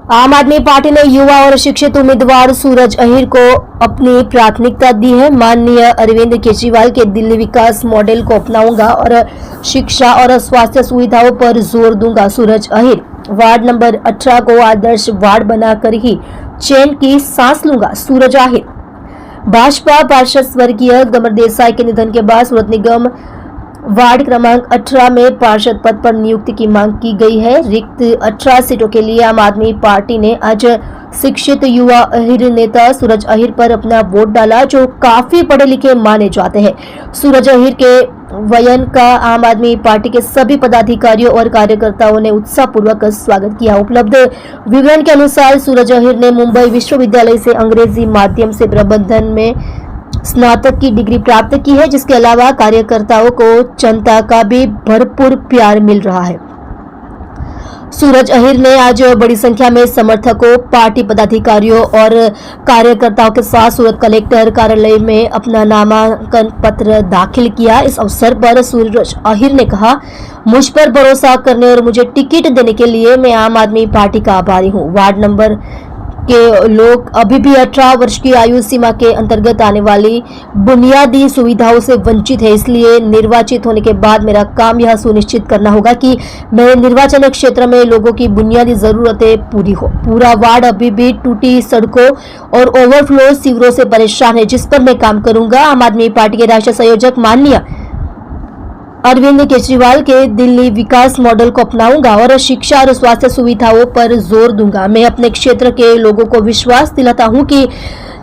आम आदमी पार्टी ने युवा और शिक्षित उम्मीदवार सूरज अहिर को अपनी प्राथमिकता दी है। माननीय अरविंद केजरीवाल के दिल्ली विकास मॉडल को अपनाऊंगा और शिक्षा और स्वास्थ्य सुविधाओं पर जोर दूंगा। सूरज अहिर वार्ड नंबर 18 को आदर्श वार्ड बनाकर ही चैन की सांस लूंगा। सूरज अहिर भाजपा पार्षद स्वर्गीय गमर देसाई के निधन के बाद सूरत निगम वार्ड क्रमांक 18 में पार्षद पद पर नियुक्ति की मांग की गई है। रिक्त 18 सीटों के लिए आम आदमी पार्टी ने आज शिक्षित युवा अहिर नेता सूरज अहिर पर अपना वोट डाला, जो काफी पढ़े लिखे माने जाते हैं। सूरज अहिर के वयन का आम आदमी पार्टी के सभी पदाधिकारियों और कार्यकर्ताओं ने उत्साहपूर्वक स्वागत किया। उपलब्ध विवरण के अनुसार सूरज अहिर ने मुंबई विश्वविद्यालय से अंग्रेजी माध्यम से प्रबंधन में स्नातक की डिग्री प्राप्त की है, जिसके अलावा कार्यकर्ताओं को जनता का भी भरपूर प्यार मिल रहा है। सूरज अहिर ने आज बड़ी संख्या में समर्थकों, पार्टी पदाधिकारियों और कार्यकर्ताओं के साथ सूरत कलेक्टर कार्यालय में अपना नामांकन पत्र दाखिल किया। इस अवसर पर सूरज अहिर ने कहा, मुझ पर भरोसा करने और मुझे टिकट देने के लिए मैं आम आदमी पार्टी का आभारी हूं। वार्ड नंबर के लोग अभी भी 18 वर्ष की आयु सीमा के अंतर्गत आने वाली बुनियादी सुविधाओं से वंचित है। इसलिए निर्वाचित होने के बाद मेरा काम यह सुनिश्चित करना होगा कि मेरे निर्वाचन क्षेत्र में लोगों की बुनियादी जरूरतें पूरी हो। पूरा वार्ड अभी भी टूटी सड़कों और ओवरफ्लो सीवरों से परेशान है, जिस पर मैं काम करूंगा। आम आदमी पार्टी के राष्ट्रीय संयोजक माननीय अरविंद केजरीवाल के दिल्ली विकास मॉडल को अपनाऊंगा और शिक्षा और स्वास्थ्य सुविधाओं पर जोर दूंगा। मैं अपने क्षेत्र के लोगों को विश्वास दिलाता हूं कि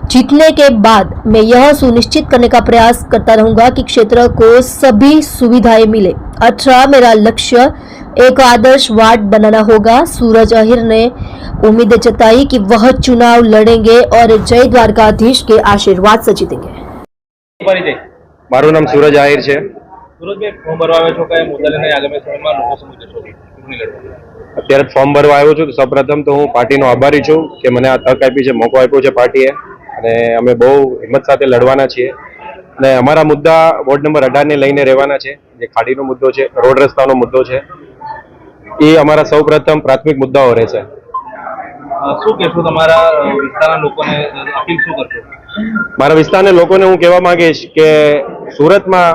जीतने के बाद मैं यह सुनिश्चित करने का प्रयास करता रहूंगा कि क्षेत्र को सभी सुविधाएं मिले। 18 मेरा लक्ष्य एक आदर्श वार्ड बनाना होगा। सूरज अहिर ने उम्मीद जताई कि वह चुनाव लड़ेंगे और जय द्वारकाधीश के आशीर्वाद से जीतेंगे। मारू नाम सूरज अहिर है। સુરજભાઈ ફોર્મ ભરવા આવ્યો છો, કયા મુદ્દા લઈને આગામી સમયમાં લોકો સમક્ષ જશો ચૂંટણી લડવા? અત્યારે ફોર્મ ભરવા આવ્યો છું તો સૌપ્રથમ તો હું પાર્ટીનો આભારી છું કે મને આ તક આપી છે, મોકો આપ્યો છે પાર્ટીએ, અને અમે બહુ હિંમત સાથે લડવાના છીએ અને અમારા મુદ્દા વોર્ડ નંબર 18 ને લઈને રહેવાના છે। જે ખાડીનો મુદ્દો છે, રોડ રસ્તાનો મુદ્દો છે, એ અમારા સૌપ્રથમ પ્રાથમિક મુદ્દાઓ રહેશે। શું કહેશો તમારા વિસ્તારના લોકોને, અપીલ શું કરશો? મારા વિસ્તારના લોકોને હું કહેવા માંગીશ કે સુરતમાં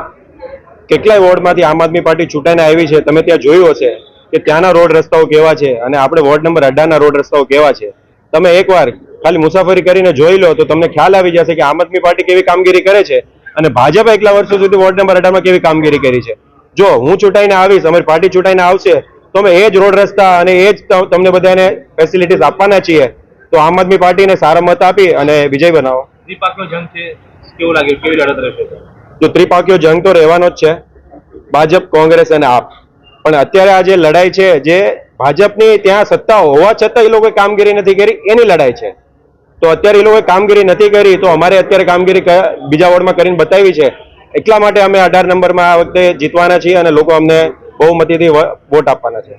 કેટલાય વોર્ડમાંથી આમ આદમી પાર્ટી ચૂંટાઈને આવી છે। તમે ત્યાં જોયું હશે કે ત્યાંના રોડ રસ્તાઓ કેવા છે અને આપણે વોર્ડ નંબર 18 ના રોડ રસ્તાઓ કેવા છે। તમે એકવાર ખાલી મુસાફરી કરીને જોઈ લો તો તમને ખ્યાલ આવી જશે કે આમ આદમી પાર્ટી કેવી કામગીરી કરે છે અને ભાજપ એટલા વર્ષો સુધી વોર્ડ નંબર 18 માં કેવી કામગીરી કરી છે। જો હું ચૂંટાઈને આવીશ, અમારી પાર્ટી ચૂંટાઈને આવશે તો અમે એ જ રોડ રસ્તા અને એ જ તમને બધાને ફેસિલિટીઝ આપવાના છીએ। તો આમ આદમી પાર્ટીને સારા મત આપી અને વિજય બનાવો। ત્રિપાખીઓ જંગ છે, કેવું લાગે, કેવી લડત રહેશે? તો ત્રિપાખીઓ જંગ તો રહેવાનો જ છે, ભાજપ, કોંગ્રેસ અને આપ। પણ અત્યારે આ જે લડાઈ છે, જે ભાજપની ત્યાં સત્તા હોવા છતાં એ લોકોએ કામગીરી નથી કરી, એની લડાઈ છે। તો અત્યારે એ લોકોએ કામગીરી નથી કરી તો અમારે અત્યારે કામગીરી બીજા વોર્ડમાં કરીને બતાવી છે। એટલા માટે અમે 18 નંબરમાં આ વખતે જીતવાના છીએ અને લોકો અમને બહુમતીથી વોટ આપવાના છે।